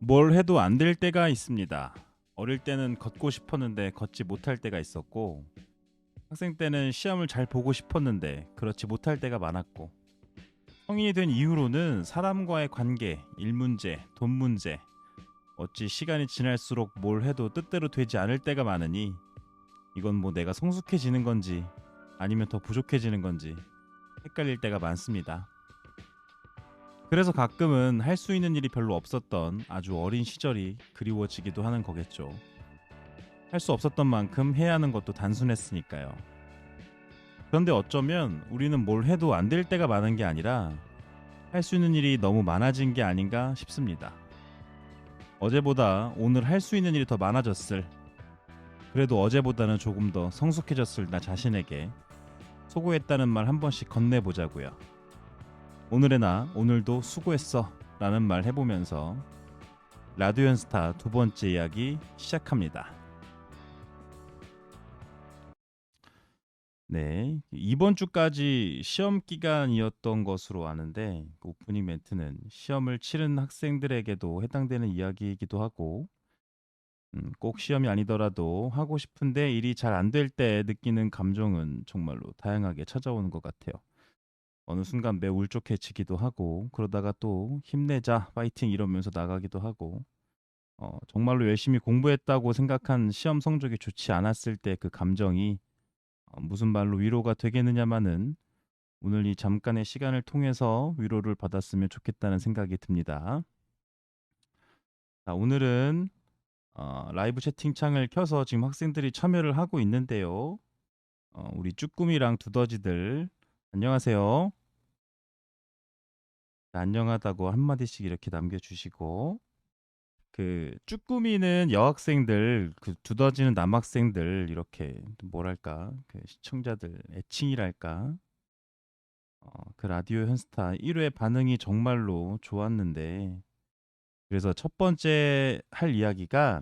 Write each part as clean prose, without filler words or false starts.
뭘 해도 안 될 때가 있습니다. 어릴 때는 걷고 싶었는데 걷지 못할 때가 있었고, 학생 때는 시험을 잘 보고 싶었는데 그렇지 못할 때가 많았고, 성인이 된 이후로는 사람과의 관계, 일 문제, 돈 문제, 어찌 시간이 지날수록 뭘 해도 뜻대로 되지 않을 때가 많으니 이건 뭐 내가 성숙해지는 건지 아니면 더 부족해지는 건지 헷갈릴 때가 많습니다. 그래서 가끔은 할 수 있는 일이 별로 없었던 아주 어린 시절이 그리워지기도 하는 거겠죠. 할 수 없었던 만큼 해야 하는 것도 단순했으니까요. 그런데 어쩌면 우리는 뭘 해도 안 될 때가 많은 게 아니라 할 수 있는 일이 너무 많아진 게 아닌가 싶습니다. 어제보다 오늘 할 수 있는 일이 더 많아졌을, 그래도 어제보다는 조금 더 성숙해졌을 나 자신에게 수고했다는 말 한 번씩 건네보자고요. 오늘의 나 오늘도 수고했어 라는 말 해보면서 라디오 연스타 두 번째 이야기 시작합니다. 네, 이번 주까지 시험 기간이었던 것으로 아는데 오프닝 멘트는 시험을 치른 학생들에게도 해당되는 이야기이기도 하고, 꼭 시험이 아니더라도 하고 싶은데 일이 잘 안 될 때 느끼는 감정은 정말로 다양하게 찾아오는 것 같아요. 어느 순간 매우 울적해지기도 하고, 그러다가 또 힘내자 파이팅 이러면서 나가기도 하고, 정말로 열심히 공부했다고 생각한 시험 성적이 좋지 않았을 때 그 감정이 무슨 말로 위로가 되겠느냐마는 오늘 이 잠깐의 시간을 통해서 위로를 받았으면 좋겠다는 생각이 듭니다. 자, 오늘은 라이브 채팅창을 켜서 지금 학생들이 참여를 하고 있는데요. 우리 쭈꾸미랑 두더지들 안녕하세요. 자, 안녕하다고 한마디씩 이렇게 남겨주시고, 그 쭈꾸미는 여학생들, 그 두더지는 남학생들, 이렇게 뭐랄까 그 시청자들 애칭이랄까. 그 라디오 현스타 1회 반응이 정말로 좋았는데, 그래서 첫 번째 할 이야기가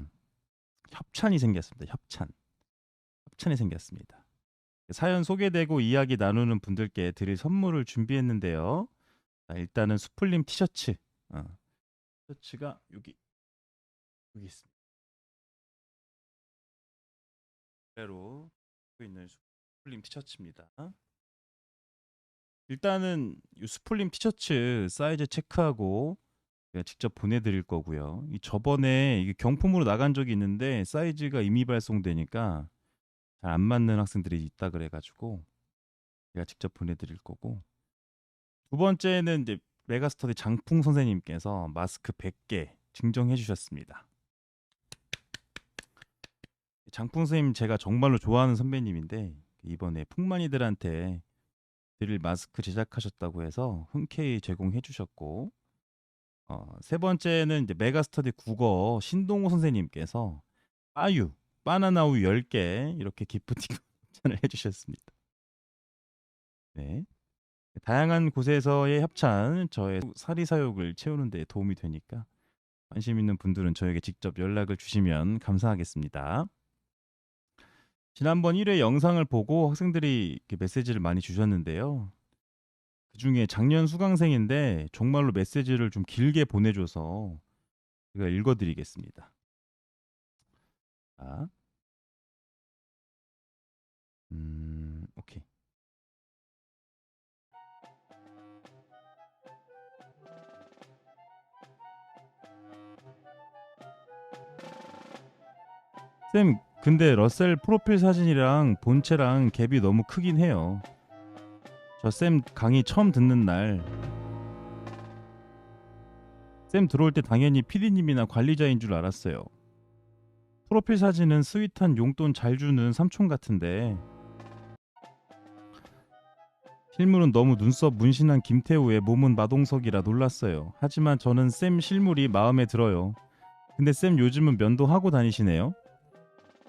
협찬이 생겼습니다. 협찬이 생겼습니다. 사연 소개되고 이야기 나누는 분들께 드릴 선물을 준비했는데요. 자, 일단은 수풀림 티셔츠. 어, 티셔츠가 여기 있습니다. 그대로 입고 있는 수풀림 티셔츠입니다. 일단은 이 수풀림 티셔츠 사이즈 체크하고 제가 직접 보내드릴 거고요. 이 저번에 이게 경품으로 나간 적이 있는데 사이즈가 이미 발송되니까 잘 안 맞는 학생들이 있다 그래가지고 제가 직접 보내드릴 거고, 두 번째는 이제 메가스터디 장풍 선생님께서 마스크 100개 증정해 주셨습니다. 장풍 선생님 제가 정말로 좋아하는 선배님인데 이번에 풍만이들한테 드릴 마스크 제작하셨다고 해서 흔쾌히 제공해 주셨고, 세 번째는 이제 메가스터디 국어 신동호 선생님께서 빠유 바나나 우유 10개 이렇게 기프티콘 협찬을 해주셨습니다. 네. 다양한 곳에서의 협찬 저의 사리사욕을 채우는 데 도움이 되니까 관심 있는 분들은 저에게 직접 연락을 주시면 감사하겠습니다. 지난번 1회 영상을 보고 학생들이 이렇게 메시지를 많이 주셨는데요. 그중에 작년 수강생인데 정말로 메시지를 좀 길게 보내줘서 제가 읽어드리겠습니다. 자, 오케이. 쌤, 근데 러셀 프로필 사진이랑 본체랑 갭이 너무 크긴 해요. 저 쌤 강의 처음 듣는 날, 쌤 들어올 때 당연히 PD님이나 관리자인 줄 알았어요. 프로필 사진은 스윗한 용돈 잘 주는 삼촌 같은데 실물은 너무 눈썹 문신한 김태우의 몸은 마동석이라 놀랐어요. 하지만 저는 쌤 실물이 마음에 들어요. 근데 쌤 요즘은 면도하고 다니시네요.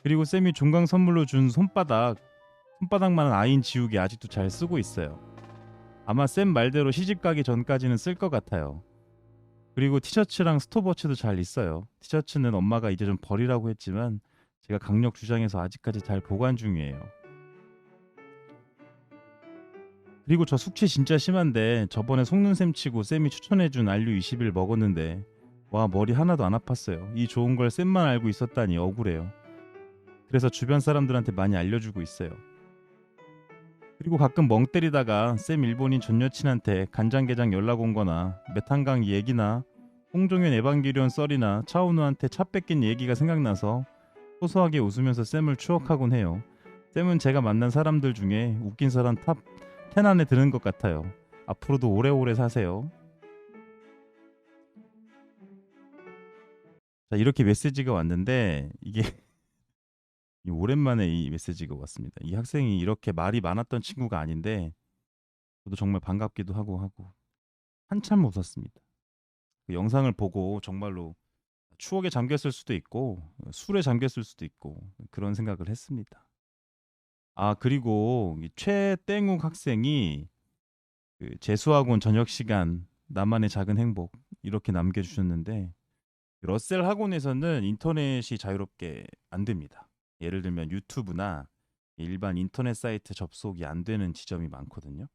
그리고 쌤이 종강 선물로 준 손바닥만한 아인 지우개 아직도 잘 쓰고 있어요. 아마 쌤 말대로 시집 가기 전까지는 쓸 것 같아요. 그리고 티셔츠랑 스톱워치도 잘 있어요. 티셔츠는 엄마가 이제 좀 버리라고 했지만 제가 강력 주장해서 아직까지 잘 보관 중이에요. 그리고 저 숙취 진짜 심한데 저번에 속눈샘 치고 쌤이 추천해준 알류 20일 먹었는데 와, 머리 하나도 안 아팠어요. 이 좋은 걸 쌤만 알고 있었다니 억울해요. 그래서 주변 사람들한테 많이 알려주고 있어요. 그리고 가끔 멍 때리다가 쌤 일본인 전 여친한테 간장게장 연락 온 거나 메탄강 얘기나 홍종현 에반게리온 썰이나 차은우한테 차 뺏긴 얘기가 생각나서 소소하게 웃으면서 쌤을 추억하곤 해요. 쌤은 제가 만난 사람들 중에 웃긴 사람 탑 10 안에 드는 것 같아요. 앞으로도 오래오래 사세요. 자, 이렇게 메시지가 왔는데 이게 오랜만에 이 메시지가 왔습니다. 이 학생이 이렇게 말이 많았던 친구가 아닌데 저도 정말 반갑기도 하고 한참 웃었습니다. 그 영상을 보고 정말로 추억에 잠겼을 수도 있고 술에 잠겼을 수도 있고 그런 생각을 했습니다. 아, 그리고 이 최땡욱 학생이 그 재수학원 저녁 시간 나만의 작은 행복 이렇게 남겨주셨는데 러셀 학원에서는 인터넷이 자유롭게 안 됩니다. 예를 들면 유튜브나 일반 인터넷 사이트 접속이 안 되는 지점이 많거든요.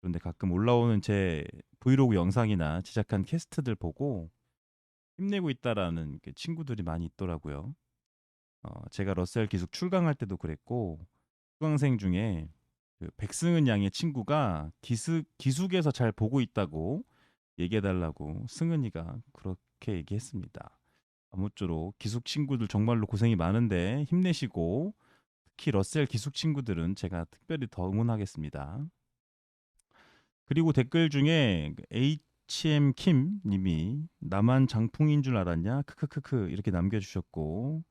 그런데 가끔 올라오는 제 브이로그 영상이나 제작한 캐스트들 보고 힘내고 있다라는 그 친구들이 많이 있더라고요. 제가 러셀 기숙 출강할 때도 그랬고 수강생 중에 그 백승은 양의 친구가 기숙에서 잘 보고 있다고 얘기해달라고 승은이가 그렇게 얘기했습니다. 아무쪼록 기숙 친구들 정말로 고생이 많은데 힘내시고 특히 러셀 기숙 친구들은 제가 특별히 더 응원하겠습니다. 그리고 댓글 중에 HM 킴 님이 나만 장풍인 줄 알았냐? 크크크크 이렇게 남겨주셨고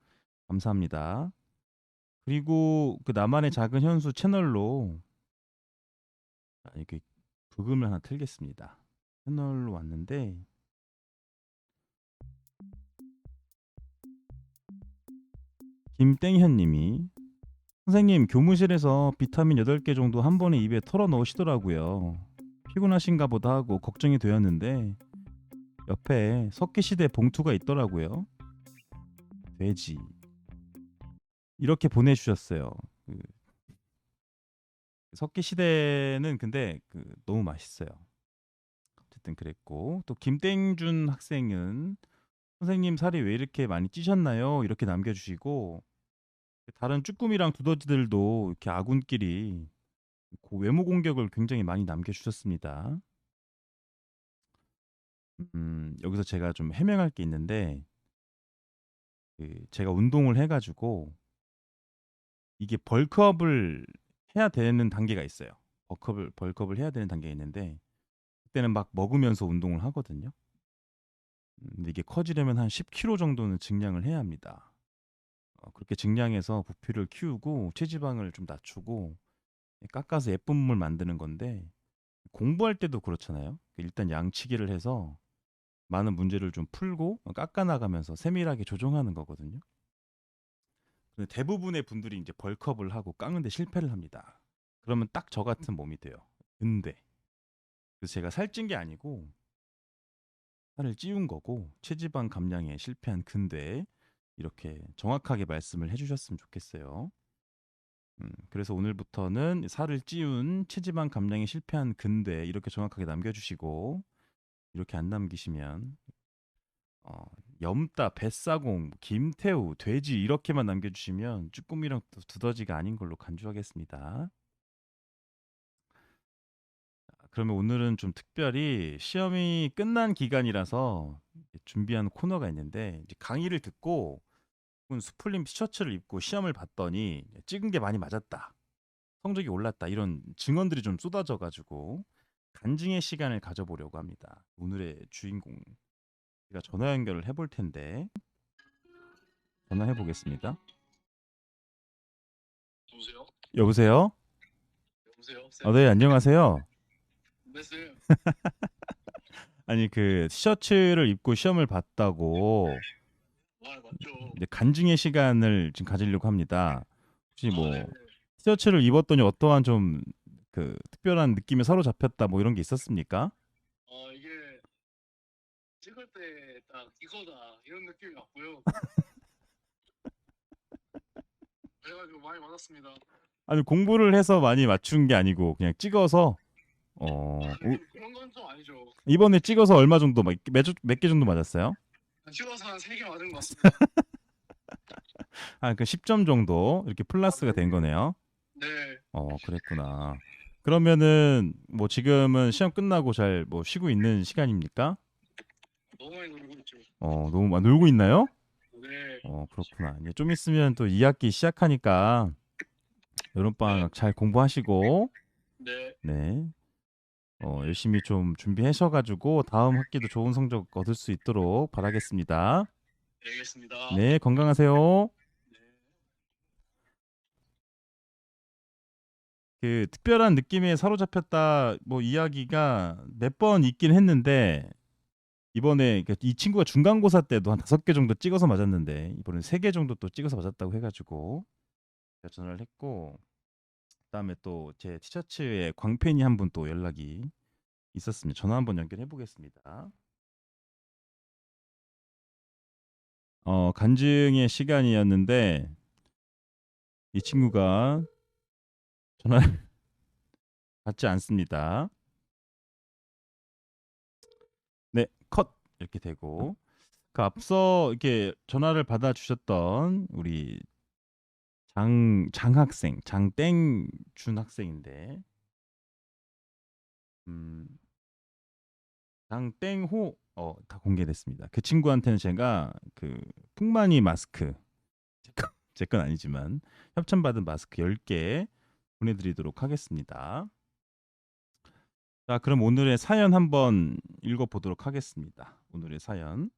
감사합니다. 그리고 그 나만의 작은 현수 채널로 이렇게 부금을 하나 틀겠습니다. 채널로 왔는데 김땡현 님이 선생님 교무실에서 비타민 8개 정도 한 번에 입에 털어 넣으시더라고요. 피곤하신가 보다 하고 걱정이 되었는데 옆에 석기시대 봉투가 있더라고요. 돼지 이렇게 보내주셨어요. 그 석기시대는 근데 너무 맛있어요. 어쨌든 그랬고 또 김땡준 학생은 선생님 살이 왜 이렇게 많이 찌셨나요? 이렇게 남겨주시고 다른 쭈꾸미랑 두더지들도 이렇게 아군끼리 그 외모 공격을 굉장히 많이 남겨주셨습니다. 여기서 제가 좀 해명할 게 있는데 제가 운동을 해가지고 이게 벌크업을 해야 되는 단계가 있어요. 벌크업을 해야 되는 단계가 있는데 그때는 막 먹으면서 운동을 하거든요. 근데 이게 커지려면 한 10kg 정도는 증량을 해야 합니다. 그렇게 증량해서 부피를 키우고 체지방을 좀 낮추고 깎아서 예쁜 몸을 만드는 건데 공부할 때도 그렇잖아요. 일단 양치기를 해서 많은 문제를 좀 풀고 깎아 나가면서 세밀하게 조정하는 거거든요. 근데 대부분의 분들이 이제 벌크업을 하고 깎는데 실패를 합니다. 그러면 딱 저 같은 몸이 돼요. 근데 그래서 제가 살찐 게 아니고 살을 찌운 거고 체지방 감량에 실패한 근데 이렇게 정확하게 말씀을 해주셨으면 좋겠어요. 그래서 오늘부터는 살을 찌운 체지방 감량에 실패한 근데 이렇게 정확하게 남겨주시고 이렇게 안 남기시면 어, 염따, 뱃사공, 김태우, 돼지 이렇게만 남겨주시면 쭈꾸미랑 두더지가 아닌 걸로 간주하겠습니다. 그러면 오늘은 좀 특별히 시험이 끝난 기간이라서 준비한 코너가 있는데 이제 강의를 듣고 수풀림 티셔츠를 입고 시험을 봤더니 찍은 게 많이 맞았다. 성적이 올랐다. 이런 증언들이 좀 쏟아져 가지고 간증의 시간을 가져보려고 합니다. 오늘의 주인공 제가 전화 연결을 해볼 텐데 전화해 보겠습니다. 여보세요? 여보세요? 여보세요? 아, 쌤? 네, 안녕하세요. 네, 쌤. 아니 그 티셔츠를 입고 시험을 봤다고 아, 맞죠. 이제 간증의 시간을 지금 가지려고 합니다. 혹시 아, 뭐 네네. 티셔츠를 입었더니 어떠한 좀 특별한 느낌에 사로잡혔다 뭐 이런 게 있었습니까? 이게 찍을 때 딱 이거다 이런 느낌이 왔고요. 그래가지고 많이 맞았습니다. 아니 공부를 해서 많이 맞춘 게 아니고 그냥 찍어서 그런 건 좀 아니죠. 이번에 찍어서 얼마 정도 몇 개 정도 맞았어요? 찍어서 한 3개 맞은 것 같습니다. 아, 그 10점 정도 이렇게 플러스가 된 네. 거네요. 네. 그랬구나. 그러면은 뭐 지금은 시험 끝나고 잘 뭐 쉬고 있는 시간입니까? 너무 많이 놀고 있죠. 너무 놀고 있나요? 네. 그렇구나. 이제 좀 있으면 또 2학기 시작하니까 네. 여름방학 잘 공부하시고, 네. 네. 열심히 좀 준비하셔가지고 다음 학기도 좋은 성적 얻을 수 있도록 바라겠습니다. 네, 알겠습니다. 네, 건강하세요. 네. 그 특별한 느낌에 사로잡혔다 뭐 이야기가 몇 번 있긴 했는데 이번에 이 친구가 중간고사 때도 한 5개 정도 찍어서 맞았는데 이번엔 3개 정도 또 찍어서 맞았다고 해가지고 제가 전화를 했고 그다음에 또 제 티셔츠에 광팬이 한 분 또 연락이 있었습니다. 전화 한번 연결해 보겠습니다. 간증의 시간이었는데 이 친구가 전화를 받지 않습니다. 네, 컷 이렇게 되고 그 앞서 이렇게 전화를 받아 주셨던 우리 장학생 장땡준 학생인데 음, 장땡호 다 공개됐습니다. 그 친구한테는 제가 그 풍마니 마스크 제 건 아니지만 협찬받은 마스크 10개 보내드리도록 하겠습니다. 자, 그럼 오늘의 사연 한번 읽어보도록 하겠습니다. 오늘의 사연.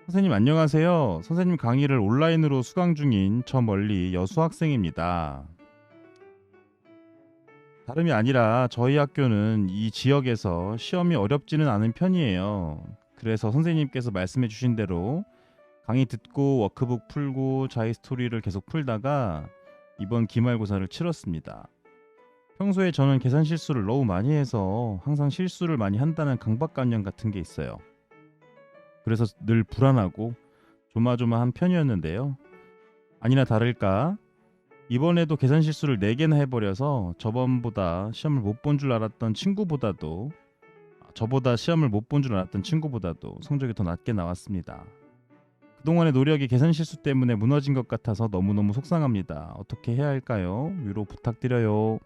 선생님 안녕하세요. 선생님 강의를 온라인으로 수강 중인 저 멀리 여수 학생입니다. 다름이 아니라 저희 학교는 이 지역에서 시험이 어렵지는 않은 편이에요. 그래서 선생님께서 말씀해 주신 대로 강의 듣고 워크북 풀고 자기 스토리를 계속 풀다가 이번 기말고사를 치렀습니다. 평소에 저는 계산 실수를 너무 많이 해서 항상 실수를 많이 한다는 강박관념 같은 게 있어요. 그래서 늘 불안하고 조마조마한 편이었는데요. 아니나 다를까 이번에도 계산 실수를 4개나 해버려서 시험을 못 본 줄 알았던 친구보다도 저보다 시험을 못 본 줄 알았던 친구보다도 성적이 더 낮게 나왔습니다. 그동안의 노력이 계산 실수 때문에 무너진 것 같아서 너무너무 속상합니다. 어떻게 해야 할까요? 위로 부탁드려요.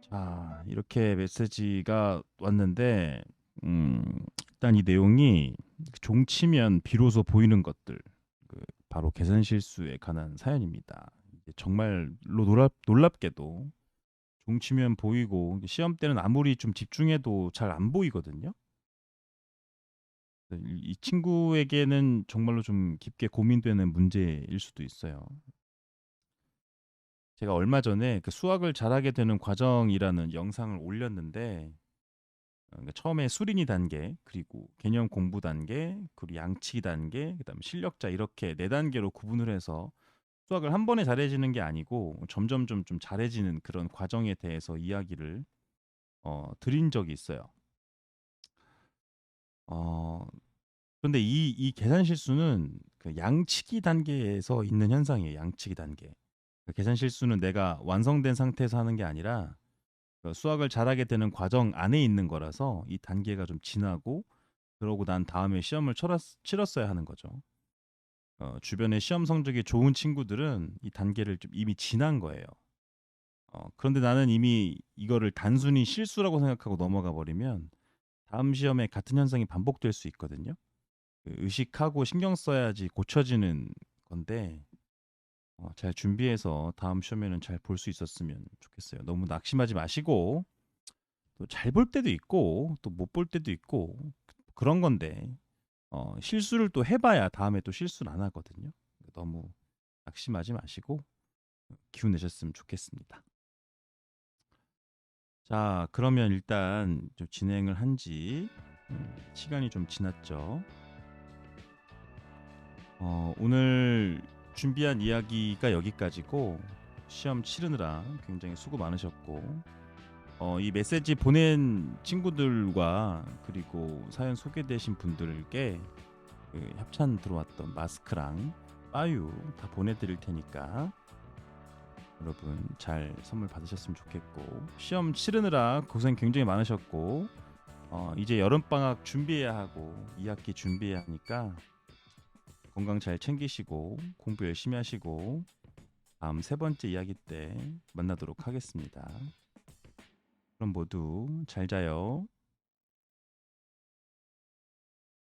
자, 이렇게 메시지가 왔는데 일단 이 내용이 종치면 비로소 보이는 것들 바로 계산 실수에 관한 사연입니다. 이게 정말로 놀랍게도 종치면 보이고 시험 때는 아무리 좀 집중해도 잘 안 보이거든요. 이 친구에게는 정말로 좀 깊게 고민되는 문제일 수도 있어요. 제가 얼마 전에 그 수학을 잘하게 되는 과정이라는 영상을 올렸는데 그러니까 처음에 수린이 단계, 그리고 개념 공부 단계, 그리고 양치기 단계, 그다음에 실력자 이렇게 4단계로 구분을 해서 수학을 한 번에 잘해지는 게 아니고 점점점 좀 잘해지는 그런 과정에 대해서 이야기를 드린 적이 있어요. 어, 그런데 이 계산 실수는 그 양치기 단계에서 있는 현상이에요. 양치기 단계. 그 계산 실수는 내가 완성된 상태에서 하는 게 아니라 그 수학을 잘하게 되는 과정 안에 있는 거라서 이 단계가 좀 지나고 그러고 난 다음에 시험을 치렀어야 하는 거죠. 주변에 시험 성적이 좋은 친구들은 이 단계를 좀 이미 지난 거예요. 그런데 나는 이미 이거를 단순히 실수라고 생각하고 넘어가 버리면 다음 시험에 같은 현상이 반복될 수 있거든요. 그 의식하고 신경 써야지 고쳐지는 건데 잘 준비해서 다음 시험에는 잘 볼 수 있었으면 좋겠어요. 너무 낙심하지 마시고 또 잘 볼 때도 있고 또 못 볼 때도 있고 그런 건데 실수를 또 해봐야 다음에 또 실수를 안 하거든요. 너무 낙심하지 마시고 기운 내셨으면 좋겠습니다. 자, 그러면 일단 좀 진행을 한 지 시간이 좀 지났죠. 오늘 준비한 이야기가 여기까지고 시험 치르느라 굉장히 수고 많으셨고 이 메시지 보낸 친구들과 그리고 사연 소개되신 분들께 그 협찬 들어왔던 마스크랑 빠유 다 보내드릴 테니까 여러분 잘 선물 받으셨으면 좋겠고, 시험 치르느라 고생 굉장히 많으셨고 이제 여름방학 준비해야 하고 2학기 준비해야 하니까 건강 잘 챙기시고 공부 열심히 하시고 다음 세 번째 이야기 때 만나도록 하겠습니다. 그럼 모두 잘 자요.